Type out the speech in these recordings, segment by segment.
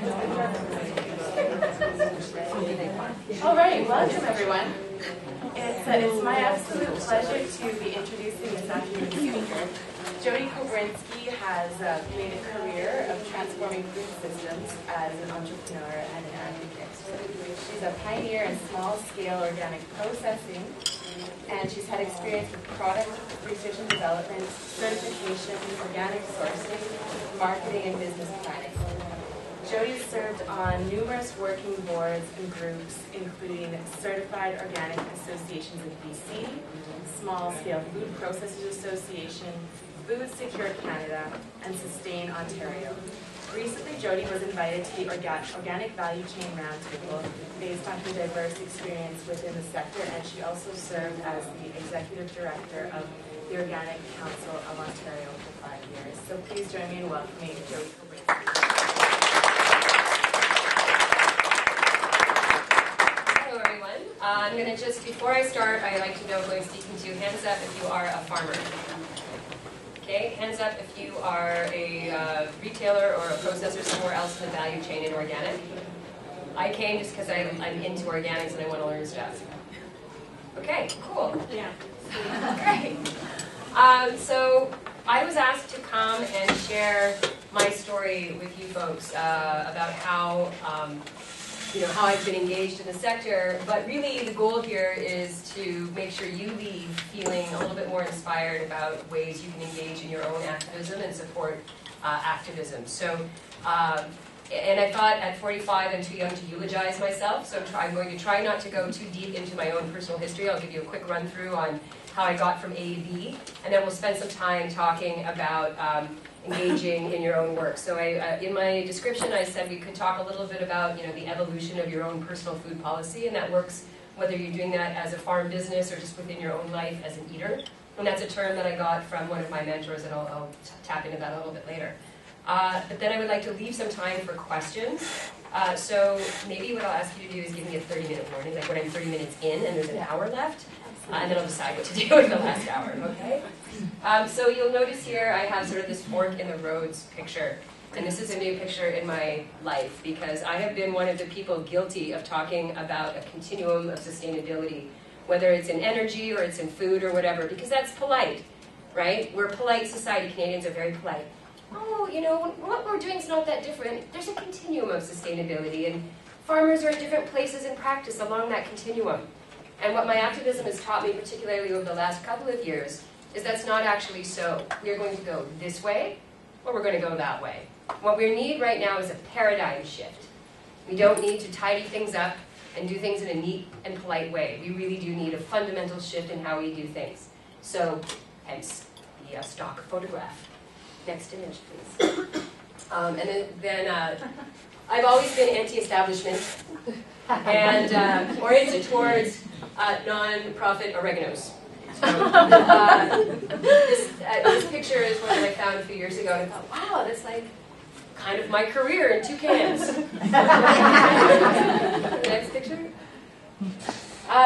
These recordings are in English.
All right, welcome everyone. It's my absolute pleasure to be introducing this afternoon's speaker. Jodi Koberinski has made a career of transforming food systems as an entrepreneur and an advocate. She's a pioneer in small-scale organic processing, and she's had experience with product research and development, certification, organic sourcing, marketing, and business planning. Jodi served on numerous working boards and groups, including Certified Organic Associations of BC, Small Scale Food Processors Association, Food Secure Canada, and Sustain Ontario. Recently, Jodi was invited to the Organic Value Chain Roundtable based on her diverse experience within the sector, and she also served as the Executive Director of the Organic Council of Ontario for 5 years. So please join me in welcoming Jodi Koberinski. I'm going to just, before I start, I like to know who I'm speaking to. Hands up if you are a farmer. Okay, hands up if you are a retailer or a processor somewhere else in the value chain in organic. I came just because I'm into organics and I want to learn stuff. Okay, cool. Yeah. Great. So I was asked to come and share my story with you folks about how how I've been engaged in the sector, but really the goal here is to make sure you leave feeling a little bit more inspired about ways you can engage in your own activism and support activism. So, and I thought at 45 I'm too young to eulogize myself, so I'm going to try not to go too deep into my own personal history. I'll give you a quick run through on how I got from A to B, and then we'll spend some time talking about engaging in your own work. So in my description I said we could talk a little bit about the evolution of your own personal food policy, and that works whether you're doing that as a farm business or just within your own life as an eater. And that's a term that I got from one of my mentors, and I'll tap into that a little bit later. But then I would like to leave some time for questions. So maybe what I'll ask you to do is give me a 30-minute warning, like when I'm 30 minutes in and there's an hour left, and then I'll decide what to do with the last hour, okay? So you'll notice here I have sort of this fork in the roads picture. And this is a new picture in my life because I have been one of the people guilty of talking about a continuum of sustainability, whether it's in energy or it's in food or whatever, because that's polite, right? We're a polite society. Canadians are very polite. Oh, what we're doing is not that different. There's a continuum of sustainability, and farmers are at different places in practice along that continuum. And what my activism has taught me, particularly over the last couple of years, is that's not actually so. We're going to go this way, or we're going to go that way. What we need right now is a paradigm shift. We don't need to tidy things up and do things in a neat and polite way. We really do need a fundamental shift in how we do things. So, hence the stock photograph. Next image, please. And then I've always been anti-establishment and oriented towards non-profit oreganos. So, this picture is one that I found a few years ago, and I thought, wow, that's like kind of my career in two cans. Next picture.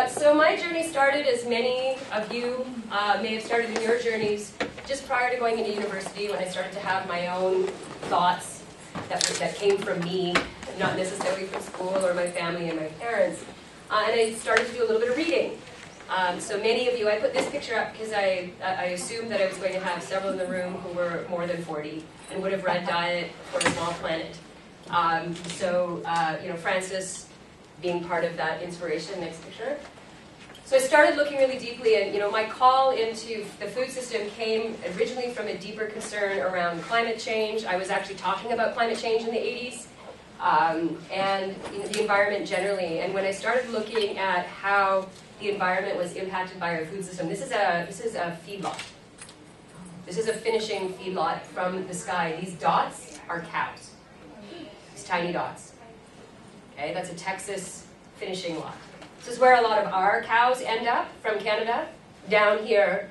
So my journey started, as many of you may have started in your journeys, just prior to going into university, when I started to have my own thoughts that came from me, not necessarily from school or my family and my parents. And I started to do a little bit of reading. So many of you, I put this picture up because I assumed that I was going to have several in the room who were more than 40 and would have read Diet for a Small Planet. Francis being part of that inspiration. Next picture. So I started looking really deeply, and my call into the food system came originally from a deeper concern around climate change. I was actually talking about climate change in the 80s. And the environment generally. And when I started looking at how the environment was impacted by our food system, this is a feedlot. This is a finishing feedlot from the sky. These dots are cows. These tiny dots. Okay, that's a Texas finishing lot. This is where a lot of our cows end up from Canada, down here,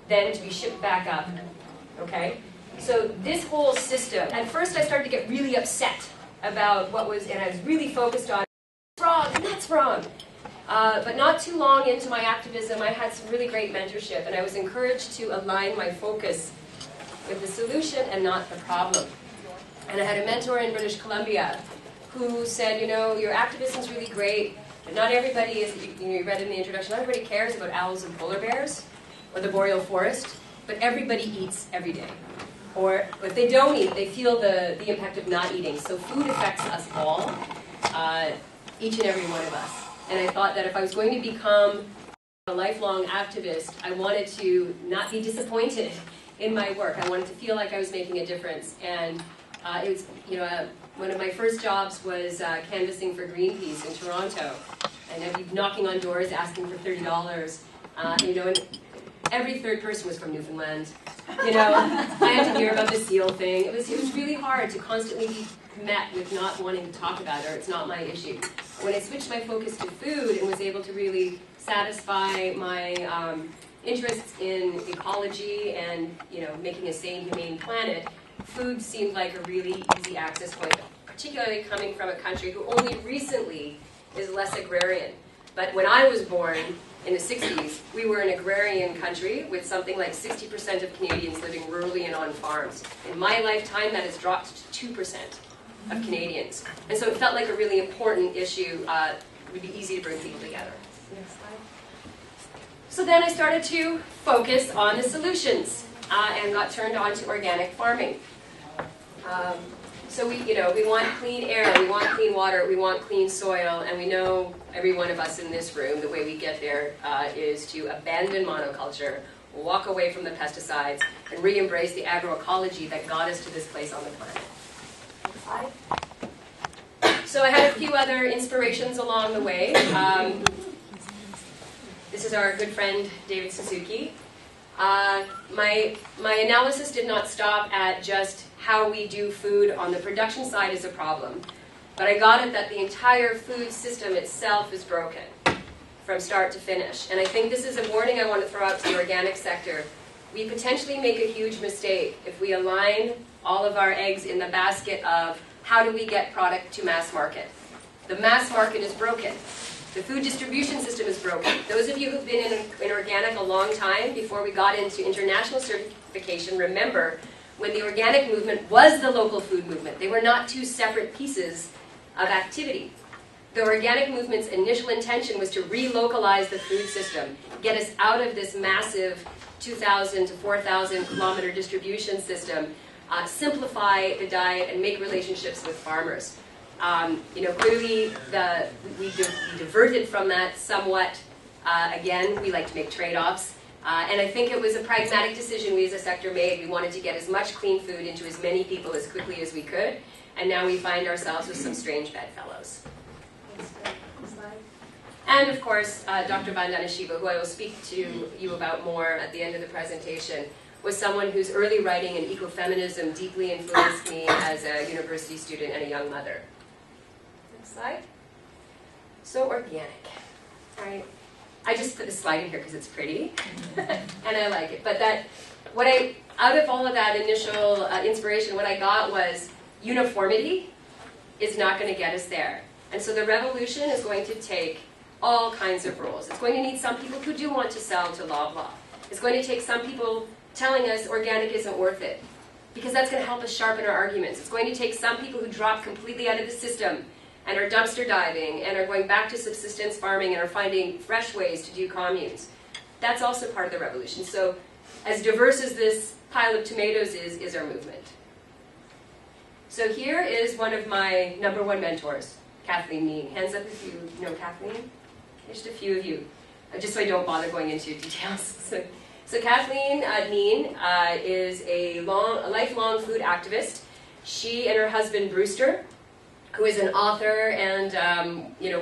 then to be shipped back up. Okay, so this whole system. At first, I started to get really upset about what was, and I was really focused on that's wrong, and that's wrong. But not too long into my activism, I had some really great mentorship, and I was encouraged to align my focus with the solution and not the problem. And I had a mentor in British Columbia who said, you know, your activism's really great, but not everybody is, you read in the introduction, not everybody cares about owls and polar bears, or the boreal forest, but everybody eats every day. Or if they don't eat, they feel the impact of not eating. So food affects us all, each and every one of us. And I thought that if I was going to become a lifelong activist, I wanted to not be disappointed in my work. I wanted to feel like I was making a difference. And it was, you know, one of my first jobs was canvassing for Greenpeace in Toronto. And I'd be knocking on doors asking for $30. You know, and every third person was from Newfoundland. You know, I had to hear about the seal thing. It was really hard to constantly be met with not wanting to talk about it, or it's not my issue. When I switched my focus to food and was able to really satisfy my interests in ecology and, you know, making a sane, humane planet, food seemed like a really easy access point, particularly coming from a country who only recently is less agrarian. But when I was born, in the 60s, we were an agrarian country with something like 60% of Canadians living rurally and on farms. In my lifetime, that has dropped to 2% of Canadians. And so it felt like a really important issue. It would be easy to bring people together. Next slide. So then I started to focus on the solutions and got turned on to organic farming. So we want clean air, we want clean water, we want clean soil, and we know, every one of us in this room, the way we get there is to abandon monoculture, walk away from the pesticides, and re-embrace the agroecology that got us to this place on the planet. Next slide. So I had a few other inspirations along the way. This is our good friend, David Suzuki. My analysis did not stop at just how we do food on the production side is a problem, but I got it that the entire food system itself is broken from start to finish. And I think this is a warning I want to throw out to the organic sector. We potentially make a huge mistake if we align all of our eggs in the basket of how do we get product to mass market. The mass market is broken. The food distribution system is broken. Those of you who've been in organic a long time, before we got into international certification, remember when the organic movement was the local food movement. They were not two separate pieces of activity. The organic movement's initial intention was to relocalize the food system, get us out of this massive 2,000 to 4,000 kilometer distribution system, simplify the diet, and make relationships with farmers. Clearly we diverted from that somewhat. Again, we like to make trade-offs. And I think it was a pragmatic decision we as a sector made. We wanted to get as much clean food into as many people as quickly as we could. And now we find ourselves with some strange bedfellows. And of course, Dr. Vandana Shiva, who I will speak to you about more at the end of the presentation, was someone whose early writing in ecofeminism deeply influenced me as a university student and a young mother. Next slide. So organic, right? I just put the slide in here because it's pretty, and I like it. But out of all of that initial inspiration, what I got was uniformity is not going to get us there. And so the revolution is going to take all kinds of roles. It's going to need some people who do want to sell to Loblaw. It's going to take some people telling us organic isn't worth it, because that's going to help us sharpen our arguments. It's going to take some people who drop completely out of the system and are dumpster diving, and are going back to subsistence farming, and are finding fresh ways to do communes. That's also part of the revolution. So as diverse as this pile of tomatoes is our movement. So here is one of my #1 mentors, Kathleen Neen. Hands up if you know Kathleen. Just a few of you, just so I don't bother going into details. So Kathleen Neen is a lifelong food activist. She and her husband Brewster, who is an author and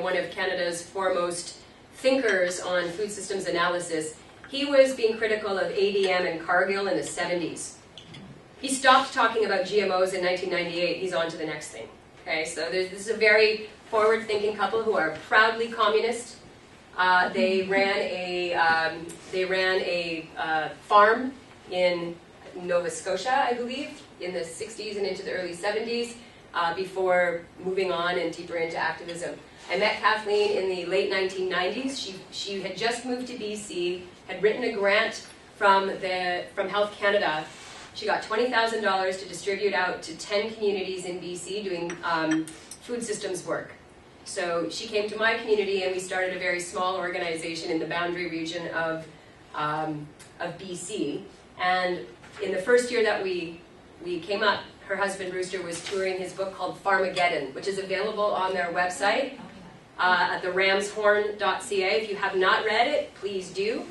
one of Canada's foremost thinkers on food systems analysis, he was being critical of ADM and Cargill in the 70s. He stopped talking about GMOs in 1998. He's on to the next thing. Okay, so this is a very forward-thinking couple who are proudly communist. They ran a farm in Nova Scotia, I believe, in the 60s and into the early 70s. Before moving on and deeper into activism. I met Kathleen in the late 1990s. She had just moved to BC, had written a grant from Health Canada. She got $20,000 to distribute out to 10 communities in BC doing food systems work. So she came to my community and we started a very small organization in the boundary region of BC. And in the first year that we came up, her husband Rooster was touring his book called Farmageddon, which is available on their website at theramshorn.ca. If you have not read it, please do.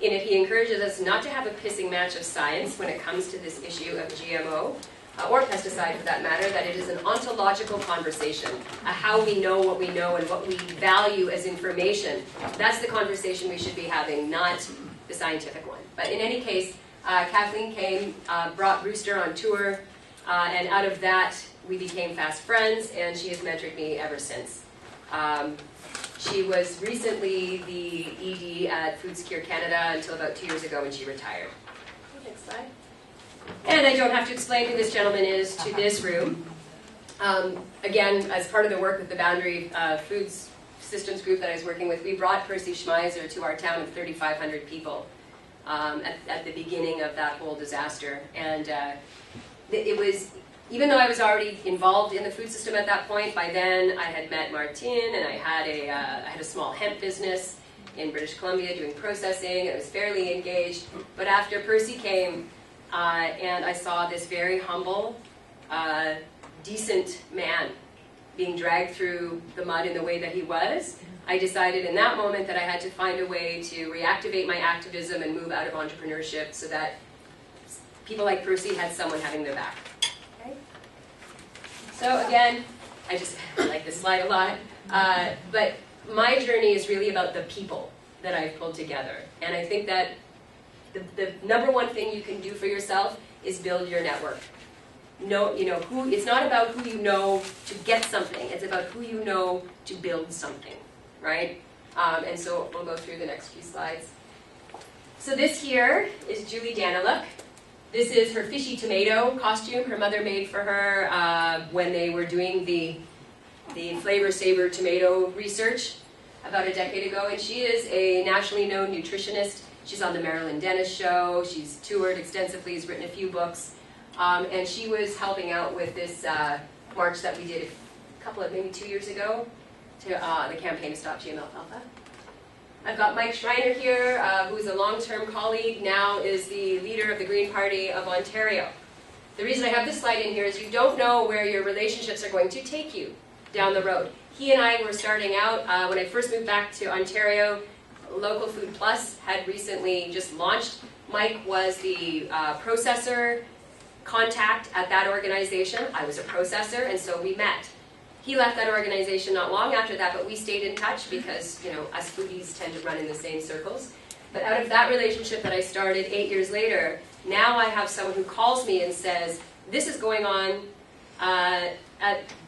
In it, he encourages us not to have a pissing match of science when it comes to this issue of GMO, or pesticide for that matter, that it is an ontological conversation, how we know what we know and what we value as information. That's the conversation we should be having, not the scientific one. But in any case, Kathleen came, brought Rooster on tour, and out of that, we became fast friends, and she has mentored me ever since. She was recently the ED at Food Secure Canada until about 2 years ago when she retired. Next slide. And I don't have to explain who this gentleman is to this room. Again, as part of the work with the Boundary Foods Systems group that I was working with, we brought Percy Schmeiser to our town of 3,500 people at the beginning of that whole disaster. And it was, even though I was already involved in the food system at that point, by then I had met Martine and I had a small hemp business in British Columbia doing processing. I was fairly engaged. But after Percy came, and I saw this very humble, decent man being dragged through the mud in the way that he was, I decided in that moment that I had to find a way to reactivate my activism and move out of entrepreneurship so that people like Percy had someone having their back. Okay? So again, I like this slide a lot, but my journey is really about the people that I've pulled together. And I think that the number one thing you can do for yourself is build your network. It's not about who you know to get something. It's about who you know to build something, right? And so we'll go through the next few slides. So this here is Julie Daniluk. This is her fishy tomato costume her mother made for her when they were doing the flavor saver tomato research about a decade ago. And she is a nationally known nutritionist. She's on the Marilyn Dennis show. She's toured extensively, has written a few books. And she was helping out with this march that we did maybe 2 years ago to the campaign to stop GM alfalfa. I've got Mike Schreiner here, who's a long-term colleague, now is the leader of the Green Party of Ontario. The reason I have this slide in here is you don't know where your relationships are going to take you down the road. He and I were starting out, when I first moved back to Ontario, Local Food Plus had recently just launched. Mike was the processor contact at that organization. I was a processor, and so we met. He left that organization not long after that, but we stayed in touch because, us foodies tend to run in the same circles. But out of that relationship that I started 8 years later, now I have someone who calls me and says, this is going on at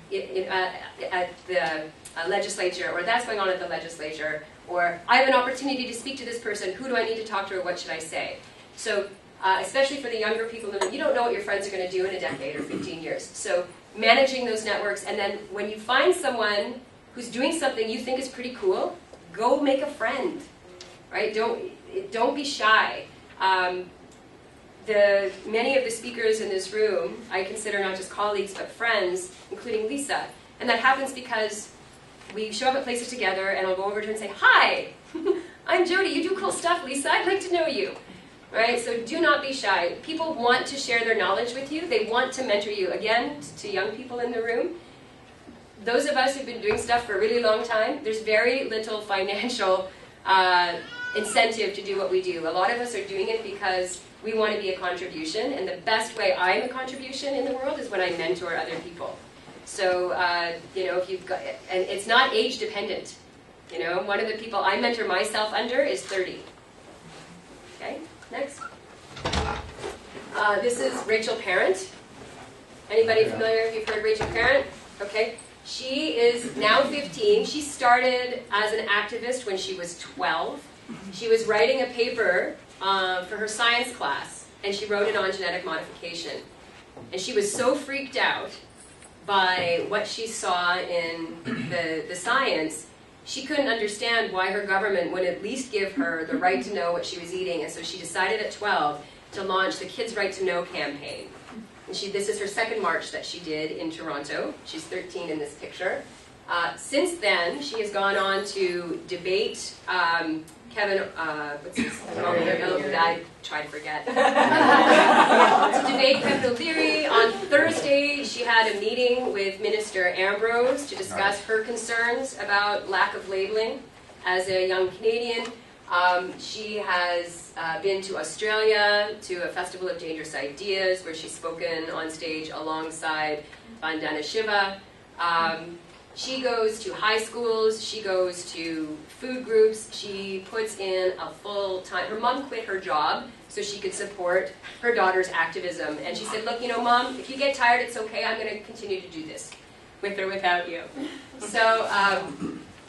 the legislature, or that's going on at the legislature, or I have an opportunity to speak to this person, who do I need to talk to, or what should I say? So, especially for the younger people, you don't know what your friends are going to do in a decade or 15 years. So managing those networks, and then when you find someone who's doing something you think is pretty cool, go make a friend, right? Don't be shy. Many of the speakers in this room, I consider not just colleagues, but friends, including Lisa. And that happens because we show up at places together, and I'll go over to her and say, hi, I'm Jodi, you do cool stuff, Lisa, I'd like to know you. Right? So do not be shy. People want to share their knowledge with you. They want to mentor you. Again, to young people in the room, those of us who've been doing stuff for a really long time, there's very little financial incentive to do what we do. A lot of us are doing it because we want to be a contribution, and the best way I'm a contribution in the world is when I mentor other people. So, if you've got, and it's not age dependent. One of the people I mentor myself under is 30. Okay? Next. This is Rachel Parent. Anybody familiar if you've heard Rachel Parent? Okay. She is now 15. She started as an activist when she was 12. She was writing a paper for her science class, and she wrote it on genetic modification. And she was so freaked out by what she saw in the science, she couldn't understand why her government would at least give her the right to know what she was eating, and so she decided at 12 to launch the Kids' Right to Know campaign, And this is her second march that she did in Toronto. She's 13 in this picture. Since then, she has gone on to debate Kevin, what's his name? I try to forget. To debate Kevin O'Leary. On Thursday, she had a meeting with Minister Ambrose to discuss her concerns about lack of labeling as a young Canadian. She has been to Australia to a Festival of Dangerous Ideas where she's spoken on stage alongside Vandana Shiva. She goes to high schools, she goes to food groups, she puts in a full time, her mom quit her job so she could support her daughter's activism. And she said, look, you know, Mom, if you get tired, it's okay, I'm going to continue to do this, with or without you. So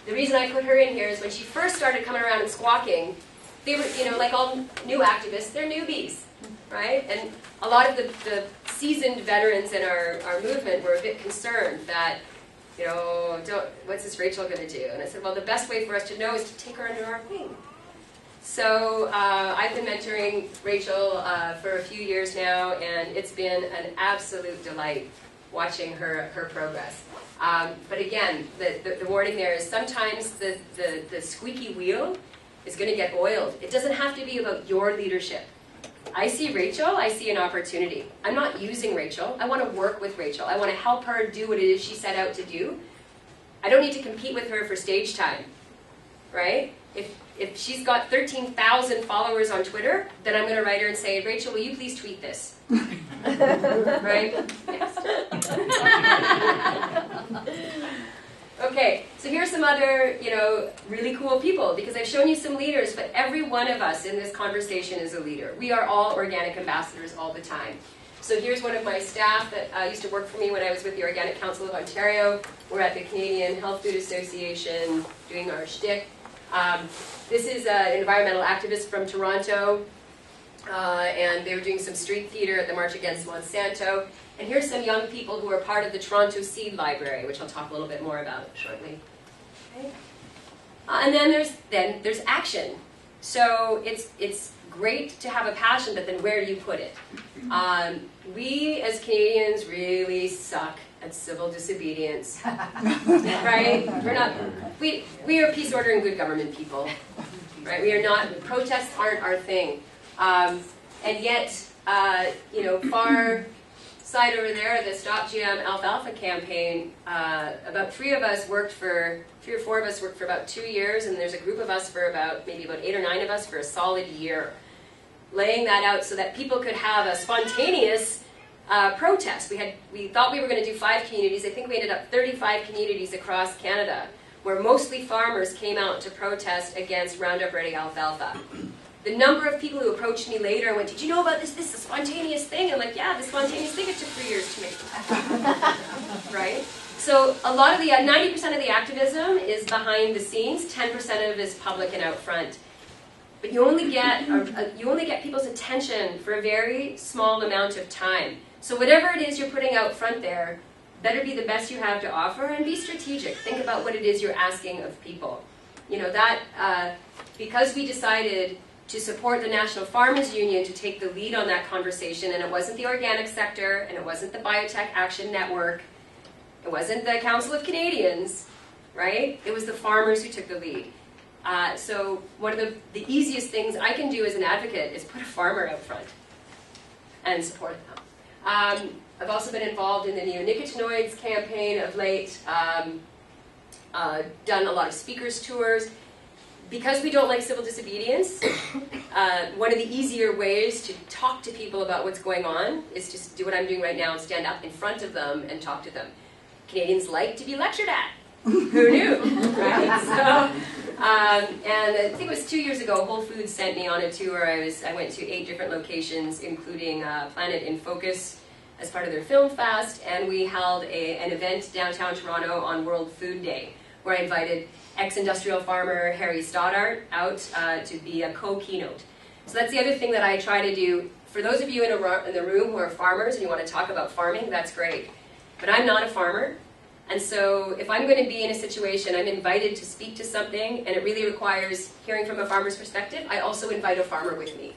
the reason I put her in here is when she first started coming around and squawking, they were, you know, like all new activists, they're newbies, right? And a lot of the seasoned veterans in our movement were a bit concerned that, you know, what's this Rachel going to do? And I said, well, the best way for us to know is to take her under our wing. So I've been mentoring Rachel for a few years now, and it's been an absolute delight watching her progress. But again, the warning there is sometimes the squeaky wheel is going to get oiled. It doesn't have to be about your leadership. I see Rachel, I see an opportunity. I'm not using Rachel. I want to work with Rachel. I want to help her do what it is she set out to do. I don't need to compete with her for stage time, right? If she's got 13,000 followers on Twitter, then I'm going to write her and say, Rachel, will you please tweet this? Right? Yes. Okay, so here's some other, you know, really cool people, because I've shown you some leaders, but every one of us in this conversation is a leader. We are all organic ambassadors all the time. So here's one of my staff that used to work for me when I was with the Organic Council of Ontario. We're at the Canadian Health Food Association doing our shtick. This is an environmental activist from Toronto, and they were doing some street theater at the March Against Monsanto. And here's some young people who are part of the Toronto Seed Library, which I'll talk a little bit more about shortly. Okay. And then there's action. So it's great to have a passion, but then where do you put it? We as Canadians really suck at civil disobedience, right? We are peace, order, and good government people, right? We are not. Protests aren't our thing, and yet, you know, far side over there, the Stop GM Alfalfa campaign, about 3 or 4 of us worked for about 2 years, and there's a group of us for maybe about 8 or 9 of us for a solid year, laying that out so that people could have a spontaneous protest. We thought we were going to do 5 communities. I think we ended up 35 communities across Canada, where mostly farmers came out to protest against Roundup Ready alfalfa. The number of people who approached me later and went, did you know about this? This is a spontaneous thing. I'm like, yeah, the spontaneous thing, it took 3 years to make. Right? So a lot of 90% of the activism is behind the scenes, 10% of it is public and out front. But you only get people's attention for a very small amount of time. So whatever it is you're putting out front there, better be the best you have to offer, and be strategic. Think about what it is you're asking of people. You know, that, because we decided to support the National Farmers Union to take the lead on that conversation, and it wasn't the organic sector, and it wasn't the Biotech Action Network, it wasn't the Council of Canadians, right? It was the farmers who took the lead. So one of the easiest things I can do as an advocate is put a farmer out front and support them. I've also been involved in the neonicotinoids campaign of late, done a lot of speakers tours. Because we don't like civil disobedience, one of the easier ways to talk to people about what's going on is to do what I'm doing right now and stand up in front of them and talk to them. Canadians like to be lectured at. Who knew, right? So, and I think it was 2 years ago, Whole Foods sent me on a tour. I went to 8 different locations, including Planet in Focus as part of their Film Fest, and we held an event downtown Toronto on World Food Day, where I invited ex-industrial farmer Harry Stoddart out to be a co-keynote. So that's the other thing that I try to do. For those of you in the room who are farmers and you want to talk about farming, that's great. But I'm not a farmer, and so if I'm going to be in a situation, I'm invited to speak to something, and it really requires hearing from a farmer's perspective, I also invite a farmer with me.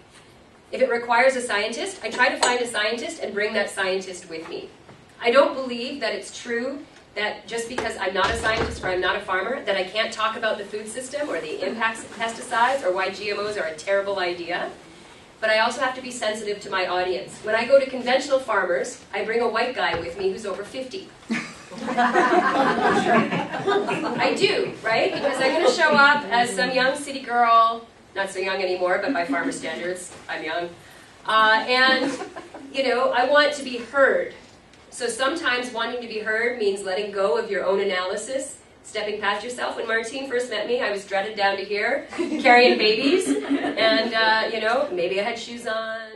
If it requires a scientist, I try to find a scientist and bring that scientist with me. I don't believe that it's true that just because I'm not a scientist or I'm not a farmer, that I can't talk about the food system or the impacts of pesticides or why GMOs are a terrible idea. But I also have to be sensitive to my audience. When I go to conventional farmers, I bring a white guy with me who's over 50. I do, right? Because I'm going to show up as some young city girl, not so young anymore, but by farmer standards, I'm young. And, you know, I want to be heard. So sometimes wanting to be heard means letting go of your own analysis, stepping past yourself. When Martine first met me, I was dreaded down to here, carrying babies, and, you know, maybe I had shoes on.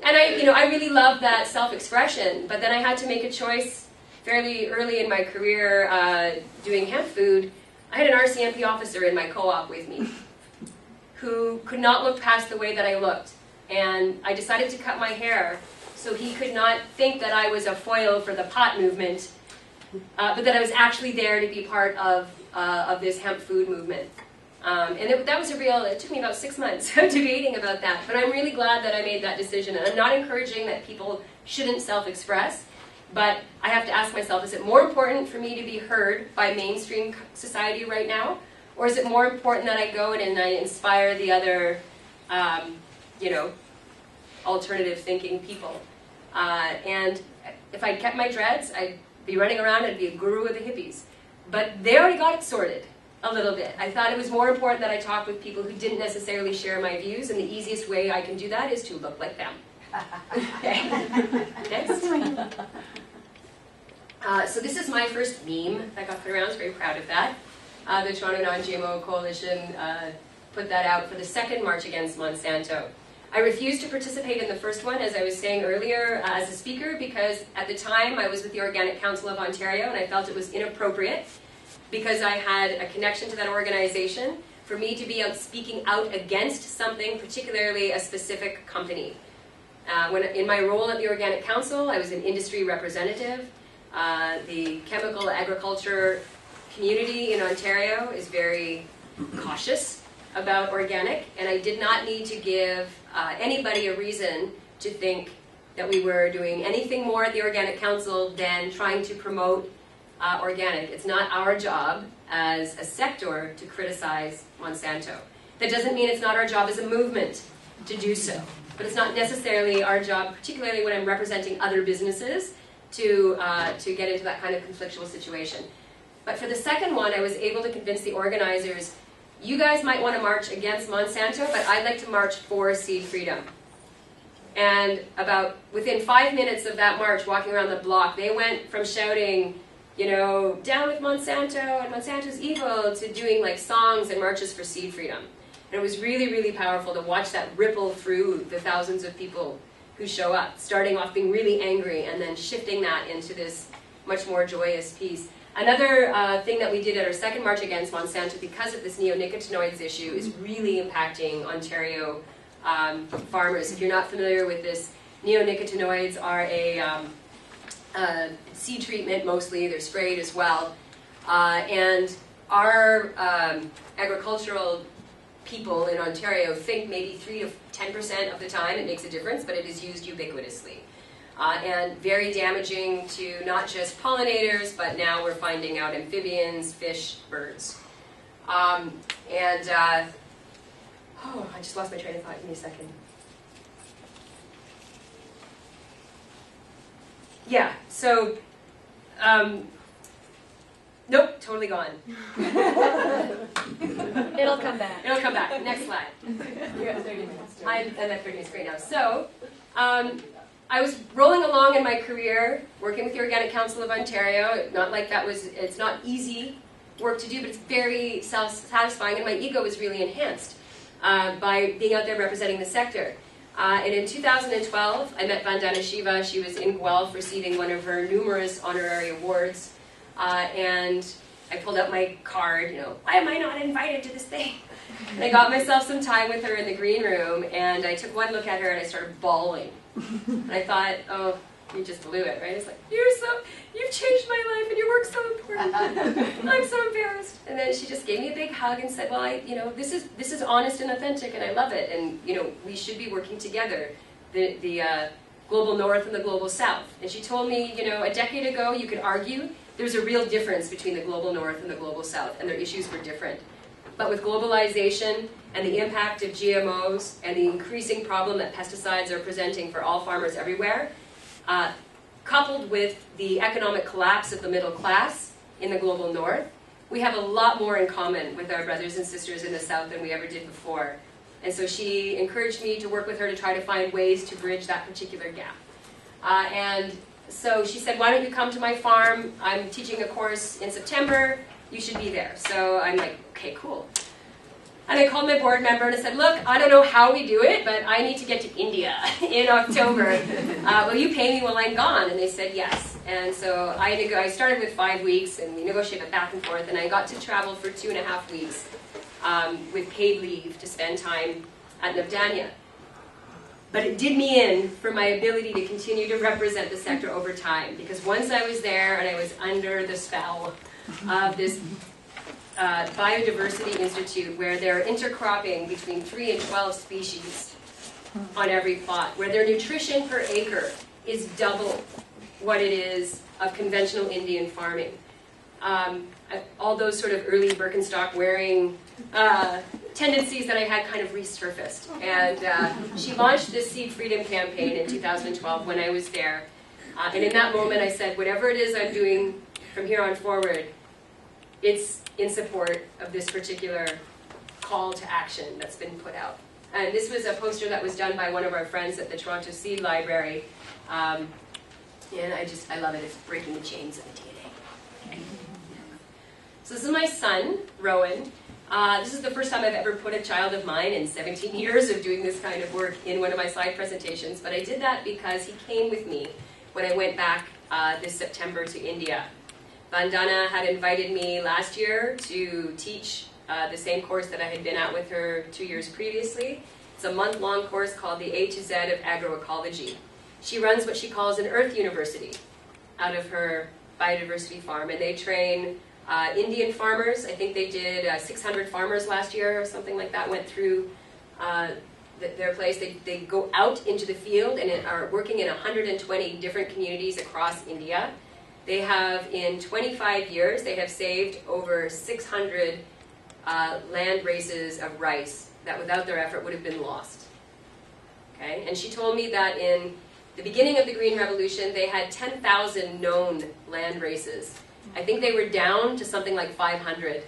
And I really loved that self-expression, but then I had to make a choice fairly early in my career doing hemp food. I had an RCMP officer in my co-op with me who could not look past the way that I looked. And I decided to cut my hair so he could not think that I was a foil for the pot movement, but that I was actually there to be part of this hemp food movement. That was it took me about 6 months debating about that, but I'm really glad that I made that decision. And I'm not encouraging that people shouldn't self-express, but I have to ask myself, is it more important for me to be heard by mainstream society right now, or is it more important that I go and I inspire the other, alternative thinking people? And if I'd kept my dreads, I'd be running around and be a guru of the hippies. But they already got it sorted a little bit. I thought it was more important that I talk with people who didn't necessarily share my views, and the easiest way I can do that is to look like them. Okay. Next. So this is my first meme that got put around. I was very proud of that. The Toronto Non-GMO Coalition put that out for the second March Against Monsanto. I refused to participate in the first one, as I was saying earlier, as a speaker, because at the time I was with the Organic Council of Ontario, and I felt it was inappropriate, because I had a connection to that organization, for me to be out speaking out against something, particularly a specific company. In my role at the Organic Council, I was an industry representative. The chemical agriculture community in Ontario is very cautious about organic, and I did not need to give anybody a reason to think that we were doing anything more at the Organic Council than trying to promote organic. It's not our job as a sector to criticize Monsanto. That doesn't mean it's not our job as a movement to do so, but it's not necessarily our job, particularly when I'm representing other businesses, to get into that kind of conflictual situation. But for the second one, I was able to convince the organizers, you guys might want to march against Monsanto, but I'd like to march for seed freedom. And within 5 minutes of that march, walking around the block, they went from shouting, down with Monsanto and Monsanto's evil, to doing like songs and marches for seed freedom. And it was really, really powerful to watch that ripple through the thousands of people who show up, starting off being really angry and then shifting that into this much more joyous piece. Another thing that we did at our second March Against Monsanto, because of this neonicotinoids issue, is really impacting Ontario farmers. If you're not familiar with this, neonicotinoids are a seed treatment mostly. They're sprayed as well. And our agricultural people in Ontario think maybe 3 to 10% of the time it makes a difference, but it is used ubiquitously. And very damaging to not just pollinators, but now we're finding out amphibians, fish, birds. I just lost my train of thought. Give me a second. Yeah, so, nope, totally gone. It'll come back. It'll come back. Next slide. You're at 30 minutes. I'm at 30 minutes right now. So, I was rolling along in my career, working with the Organic Council of Ontario. Not like it's not easy work to do, but it's very self-satisfying, and my ego was really enhanced by being out there representing the sector. And in 2012, I met Vandana Shiva. She was in Guelph receiving one of her numerous honorary awards. And I pulled out my card, why am I not invited to this thing? And I got myself some time with her in the green room, and I took one look at her and I started bawling. And I thought, oh, You just blew it, right? It's like, you've changed my life and your work's so important. I'm so embarrassed. And then she just gave me a big hug and said, well, this is honest and authentic and I love it. And, we should be working together, the global north and the global south. And she told me, a decade ago you could argue there's a real difference between the global north and the global south, and their issues were different. But with globalization and the impact of GMOs and the increasing problem that pesticides are presenting for all farmers everywhere, coupled with the economic collapse of the middle class in the global north, we have a lot more in common with our brothers and sisters in the south than we ever did before. And so she encouraged me to work with her to try to find ways to bridge that particular gap. And so she said, why don't you come to my farm? I'm teaching a course in September. You should be there. So I'm like, okay, cool. And I called my board member and I said, look, I don't know how we do it, but I need to get to India in October. Will you pay me while I'm gone? And they said yes. And so I started with 5 weeks, and we negotiated back and forth, and I got to travel for 2.5 weeks with paid leave to spend time at Navdanya. But it did me in for my ability to continue to represent the sector over time, because once I was there and I was under the spell of this Biodiversity Institute, where they're intercropping between 3 and 12 species on every plot, where their nutrition per acre is double what it is of conventional Indian farming. All those sort of early Birkenstock wearing tendencies that I had kind of resurfaced. And she launched this Seed Freedom campaign in 2012 when I was there. And in that moment I said, whatever it is I'm doing from here on forward, it's in support of this particular call to action that's been put out. And this was a poster that was done by one of our friends at the Toronto Seed Library. And I love it. It's breaking the chains of the DNA. Okay. So this is my son, Rowan. This is the first time I've ever put a child of mine in 17 years of doing this kind of work in one of my slide presentations. But I did that because he came with me when I went back this September to India. Vandana had invited me last year to teach the same course that I had been at with her 2 years previously. It's a month-long course called the A to Z of Agroecology. She runs what she calls an Earth University out of her biodiversity farm, and they train Indian farmers. I think they did 600 farmers last year or something like that, went through their place. They go out into the field and are working in 120 different communities across India. They have, in 25 years, they have saved over 600 land races of rice that without their effort would have been lost. Okay? And she told me that in the beginning of the Green Revolution, they had 10,000 known land races. I think they were down to something like 500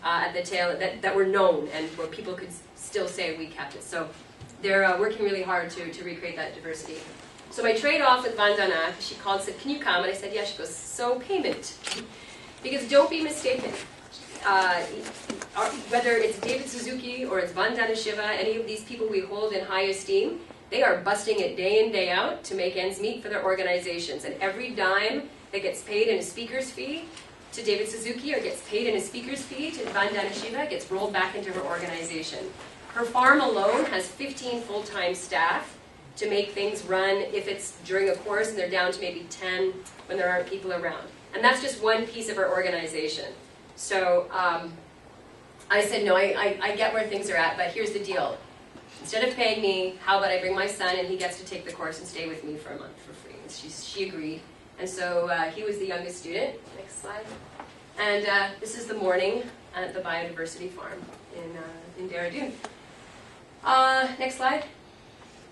at the tail that were known and where people could still say we kept it. So they're working really hard to recreate that diversity. So my trade-off with Vandana, she called and said, can you come? And I said, yeah. She goes, so payment. Because don't be mistaken. Whether it's David Suzuki or it's Vandana Shiva, any of these people we hold in high esteem, they are busting it day in, day out to make ends meet for their organizations. And every dime that gets paid in a speaker's fee to David Suzuki or gets paid in a speaker's fee to Vandana Shiva gets rolled back into her organization. Her farm alone has 15 full-time staff to make things run if it's during a course and they're down to maybe 10 when there aren't people around. And that's just one piece of our organization. So I said, no, I get where things are at, but here's the deal. Instead of paying me, how about I bring my son and he gets to take the course and stay with me for a month for free? And she agreed. And so he was the youngest student. Next slide. And this is the morning at the biodiversity farm in Dehradun. Next slide.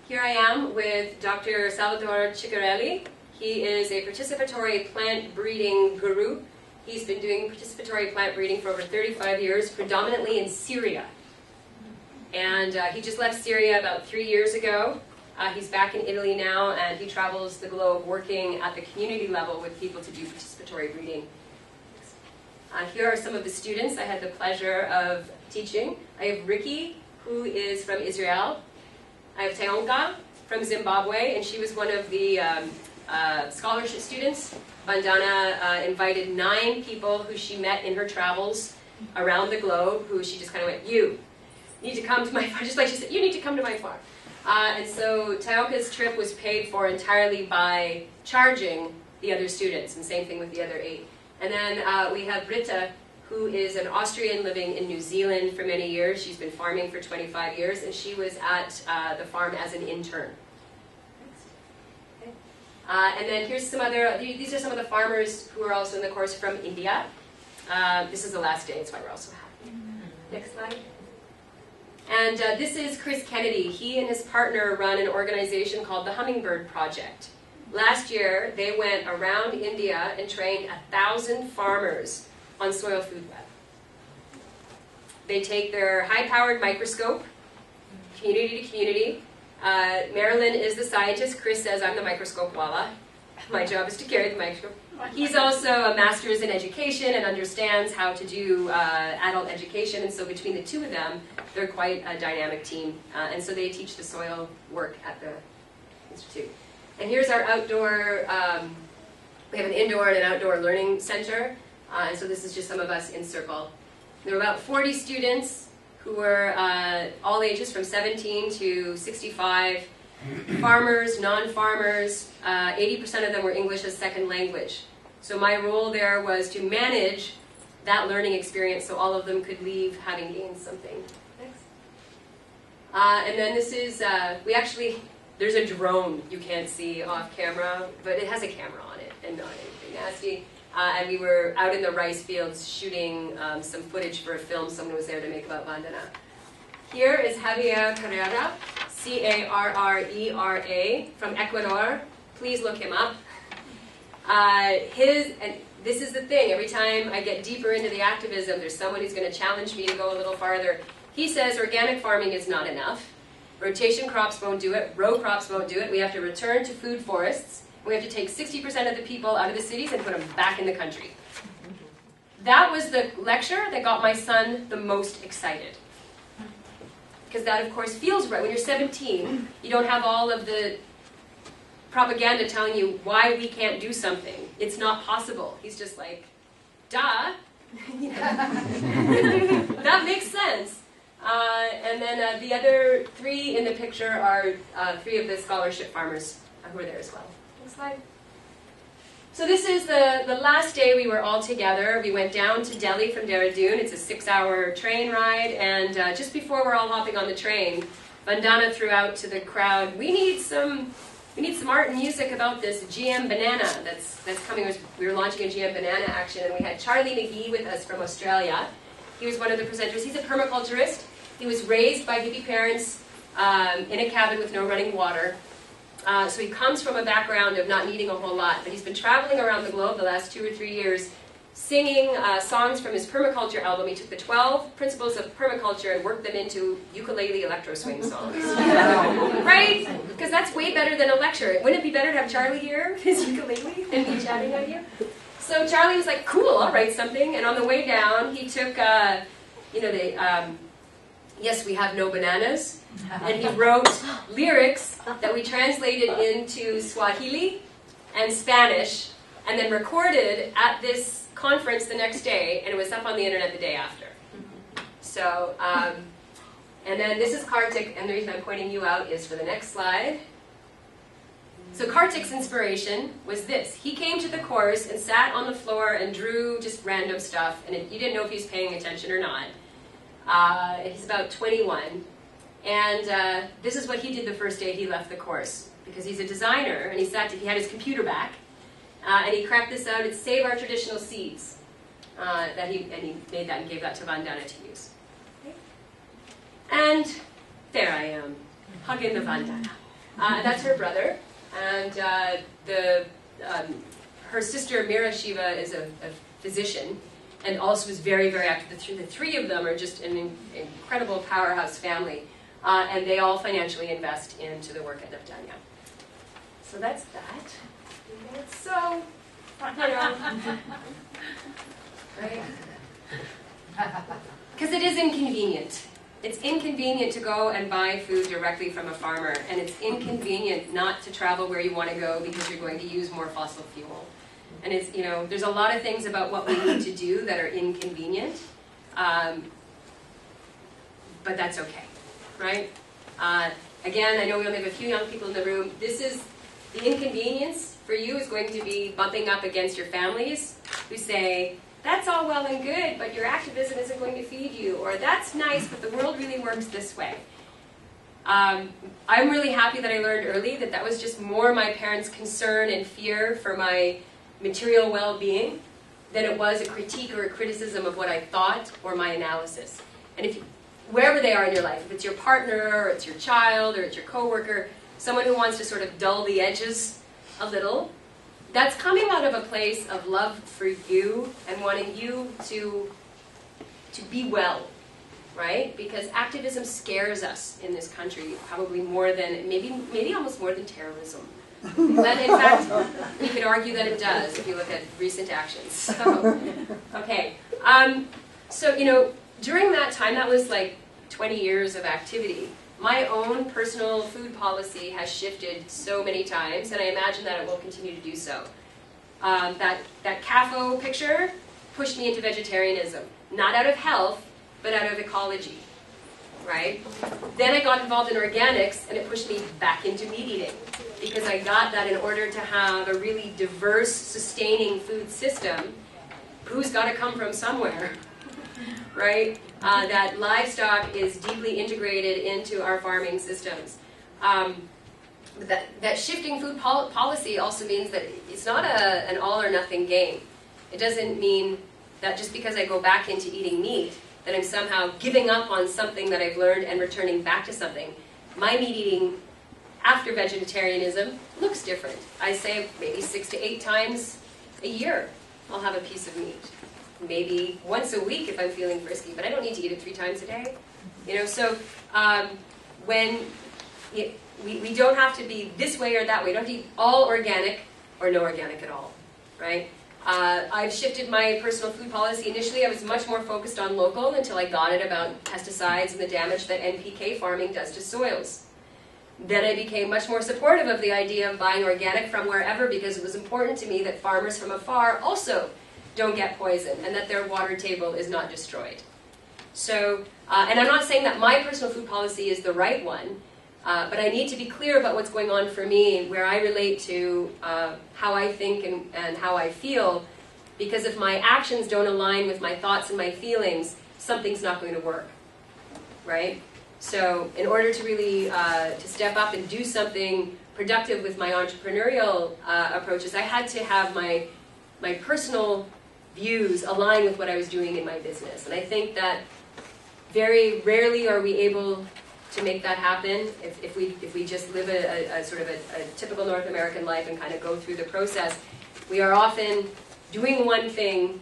Here I am with Dr. Salvatore Ciccarelli. He is a participatory plant breeding guru. He's been doing participatory plant breeding for over 35 years, predominantly in Syria. And he just left Syria about 3 years ago. He's back in Italy now, and he travels the globe working at the community level with people to do participatory breeding. Here are some of the students I had the pleasure of teaching. I have Ricky, who is from Israel. I have Teonka from Zimbabwe, and she was one of the scholarship students. Vandana invited 9 people who she met in her travels around the globe, who she just kind of went, you need to come to my farm, just like she said, you need to come to my farm. And so Taoka's trip was paid for entirely by charging the other students, and same thing with the other 8. And then we have Britta, who is an Austrian living in New Zealand for many years. She's been farming for 25 years, and she was at the farm as an intern. Okay. And then here's some other, these are some of the farmers who are also in the course from India. This is the last day, that's why we're also happy. Next slide. And this is Chris Kennedy. He and his partner run an organization called the Hummingbird Project. Last year, they went around India and trained 1,000 farmers on soil food web. They take their high-powered microscope, community to community. Marilyn is the scientist. Chris says, I'm the microscope walla. My job is to carry the microscope. He's also a master's in education and understands how to do adult education, and so between the two of them, they're quite a dynamic team. And so they teach the soil work at the Institute. And here's our outdoor, we have an indoor and an outdoor learning center. And so this is just some of us in circle. There were about 40 students who were all ages from 17 to 65, farmers, non-farmers. 80% of them were English as second language. So my role there was to manage that learning experience so all of them could leave having gained something. Next. And then this is, there's a drone you can't see off camera, but it has a camera on it and not anything nasty. And we were out in the rice fields shooting some footage for a film someone was there to make about Vandana. Here is Javier Carrera, C-A-R-R-E-R-A, from Ecuador. Please look him up. And this is the thing, every time I get deeper into the activism, there's someone who's going to challenge me to go a little farther. He says organic farming is not enough. Rotation crops won't do it. Row crops won't do it. We have to return to food forests. We have to take 60% of the people out of the cities and put them back in the country. That was the lecture that got my son the most excited. Because that, of course, feels right. When you're 17, you don't have all of the propaganda telling you why we can't do something. It's not possible. He's just like, duh. That makes sense. And then the other 3 in the picture are 3 of the scholarship farmers who are there as well. Next slide. So this is the last day we were all together. We went down to Delhi from Dehradun. It's a 6-hour train ride, and just before we're all hopping on the train, Vandana threw out to the crowd, we need some art and music about this GM banana that's coming. We were launching a GM banana action, and we had Charlie McGee with us from Australia. He was one of the presenters. He's a permaculturist. He was raised by hippie parents in a cabin with no running water. So he comes from a background of not needing a whole lot, but he's been traveling around the globe the last 2 or 3 years, singing songs from his permaculture album. He took the 12 principles of permaculture and worked them into ukulele electro swing songs. Right? Because that's way better than a lecture. Wouldn't it be better to have Charlie here, his ukulele, than me chatting at you? So Charlie was like, cool, I'll write something. And on the way down, he took, yes, we have no bananas. And he wrote lyrics that we translated into Swahili and Spanish, and then recorded at this conference the next day, and it was up on the internet the day after. So, and then this is Kartik, and the reason I'm pointing you out is for the next slide. So Kartik's inspiration was this. He came to the course and sat on the floor and drew just random stuff, and you didn't know if he was paying attention or not. He's about 21. And this is what he did the first day he left the course, because he's a designer, and he had his computer back, and he cracked this out. It's Save Our Traditional Seeds. He made that and gave that to Vandana to use. Okay. And there I am, hugging the Vandana. That's her brother, and her sister Mira Shiva is a physician, and also is very, very active. The 3 of them are just an incredible powerhouse family. And they all financially invest into the work at Navdanya. So that's that. It's so, right? Because it is inconvenient. It's inconvenient to go and buy food directly from a farmer, and it's inconvenient not to travel where you want to go because you're going to use more fossil fuel. And it's, there's a lot of things about what we need to do that are inconvenient, but that's okay. Right? again, I know we only have a few young people in the room. This is the inconvenience for you is going to be bumping up against your families who say, that's all well and good, but your activism isn't going to feed you, or that's nice, but the world really works this way. I'm really happy that I learned early that that was just more my parents' concern and fear for my material well-being than it was a critique or a criticism of what I thought or my analysis. And if wherever they are in your life, if it's your partner, or it's your child, or it's your coworker, someone who wants to sort of dull the edges a little, that's coming out of a place of love for you and wanting you to be well, right? Because activism scares us in this country probably more than, maybe almost more than terrorism. But in fact, we could argue that it does if you look at recent actions. So, okay. So, you know, during that time, that was like 20 years of activity. My own personal food policy has shifted so many times, and I imagine that it will continue to do so. That CAFO picture pushed me into vegetarianism, not out of health, but out of ecology, right? Then I got involved in organics, and it pushed me back into meat eating, because I got that in order to have a really diverse, sustaining food system, who's got to come from somewhere, right? That livestock is deeply integrated into our farming systems. That shifting food policy also means that it's not an all or nothing game. It doesn't mean that just because I go back into eating meat, that I'm somehow giving up on something that I've learned and returning back to something. My meat eating after vegetarianism looks different. I say maybe 6 to 8 times a year I'll have a piece of meat. Maybe once a week if I'm feeling frisky, but I don't need to eat it 3 times a day. You know, so when we don't have to be this way or that way. We don't have to eat all organic or no organic at all, right? I've shifted my personal food policy. Initially, I was much more focused on local until I got it about pesticides and the damage that NPK farming does to soils. Then I became much more supportive of the idea of buying organic from wherever, because it was important to me that farmers from afar also don't get poisoned and that their water table is not destroyed. So, and I'm not saying that my personal food policy is the right one, but I need to be clear about what's going on for me, where I relate to how I think and how I feel, because if my actions don't align with my thoughts and my feelings, something's not going to work, right? So in order to really to step up and do something productive with my entrepreneurial approaches, I had to have my personal views align with what I was doing in my business. And I think that very rarely are we able to make that happen if we just live a sort of a typical North American life and kind of go through the process. We are often doing one thing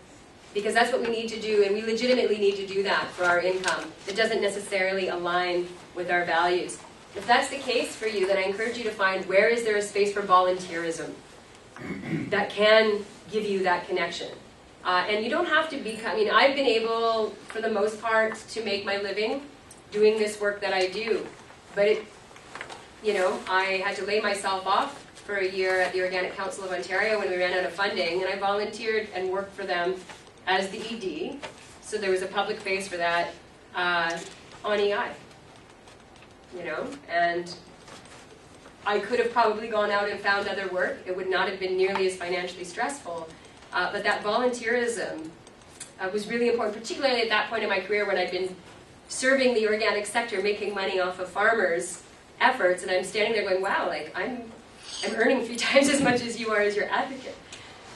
because that's what we need to do, and we legitimately need to do that for our income. It doesn't necessarily align with our values. If that's the case for you, then I encourage you to find where is there a space for volunteerism that can give you that connection. And you don't have to become, I mean, I've been able, for the most part, to make my living doing this work that I do. But it, you know, I had to lay myself off for a year at the Organic Council of Ontario when we ran out of funding, and I volunteered and worked for them as the ED. So there was a public face for that on EI, you know, and I could have probably gone out and found other work. It would not have been nearly as financially stressful. But that volunteerism was really important, particularly at that point in my career when I'd been serving the organic sector, making money off of farmers' efforts, and I'm standing there going, wow, like I'm earning 3 times as much as you are as your advocate.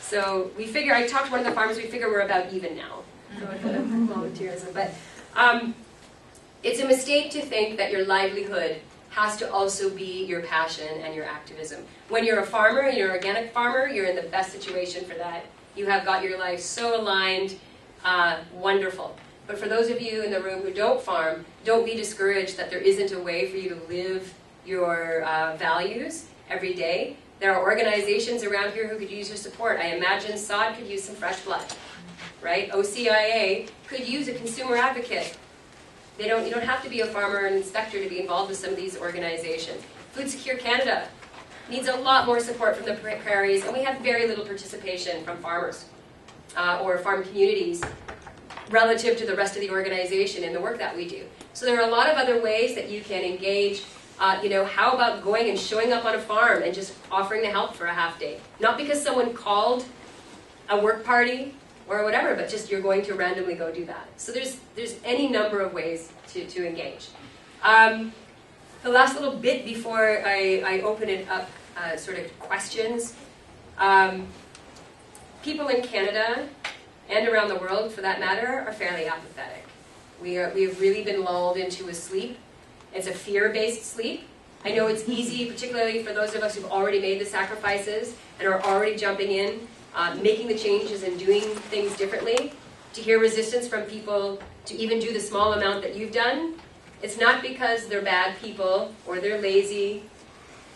So we figure, I talked to one of the farmers, we figure we're about even now. So with the volunteerism. But it's a mistake to think that your livelihood has to also be your passion and your activism. When you're a farmer, and you're an organic farmer, you're in the best situation for that. You have got your life so aligned, wonderful. But for those of you in the room who don't farm, don't be discouraged that there isn't a way for you to live your values every day. There are organizations around here who could use your support. I imagine Savad could use some fresh blood, right? OCIA could use a consumer advocate. You don't have to be a farmer or an inspector to be involved with some of these organizations. Food Secure Canada needs a lot more support from the prairies, and we have very little participation from farmers or farm communities relative to the rest of the organization in the work that we do. So there are a lot of other ways that you can engage How about going and showing up on a farm and just offering to help for a half day? Not because someone called a work party or whatever, but just you're going to randomly go do that. So there's any number of ways to engage. The last little bit before I open it up, sort of questions. People in Canada and around the world, for that matter, are fairly apathetic. We have really been lulled into a sleep. It's a fear-based sleep. I know it's easy, particularly for those of us who've already made the sacrifices and are already jumping in, making the changes and doing things differently, to hear resistance from people to even do the small amount that you've done. It's not because they're bad people or they're lazy.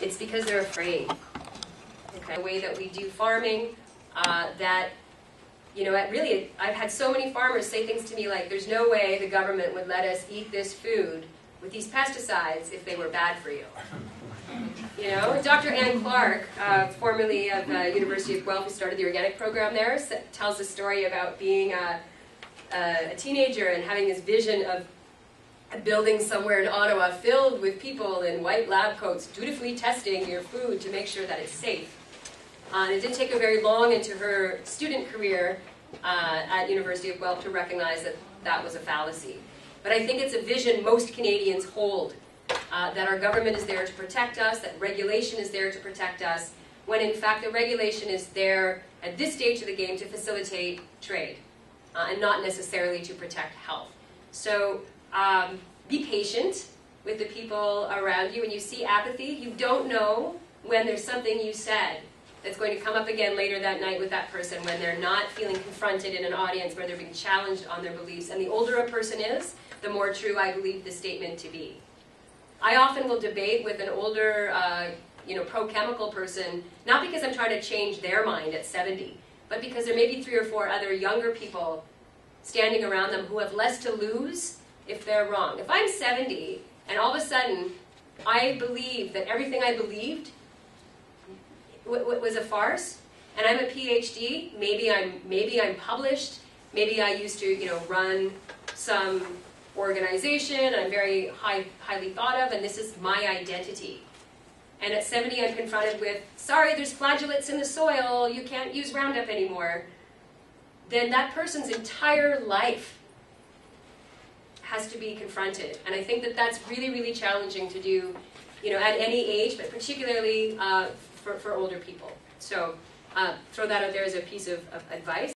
It's because they're afraid. Okay. The way that we do farming, I've had so many farmers say things to me like, there's no way the government would let us eat this food with these pesticides if they were bad for you. Dr. Ann Clark, formerly of the University of Guelph, who started the organic program there, tells a story about being a teenager and having this vision of a building somewhere in Ottawa filled with people in white lab coats dutifully testing your food to make sure that it's safe. And it didn't take her very long into her student career at University of Guelph to recognize that that was a fallacy. But I think it's a vision most Canadians hold, that our government is there to protect us, that regulation is there to protect us, when in fact the regulation is there at this stage of the game to facilitate trade, and not necessarily to protect health. So be patient with the people around you. When you see apathy, you don't know when there's something you said that's going to come up again later that night with that person when they're not feeling confronted in an audience where they're being challenged on their beliefs. And the older a person is, the more true I believe the statement to be. I often will debate with an older, pro-chemical person, not because I'm trying to change their mind at 70, but because there may be 3 or 4 other younger people standing around them who have less to lose if they're wrong. If I'm 70 and all of a sudden I believe that everything I believed was a farce, and I'm a PhD, maybe I'm published, maybe I used to run some organization, I'm very highly thought of, and this is my identity. And at 70 I'm confronted with, sorry, there's flagellates in the soil, you can't use Roundup anymore. Then that person's entire life has to be confronted. And I think that that's really, really challenging to do, at any age, but particularly for older people. So throw that out there as a piece of advice.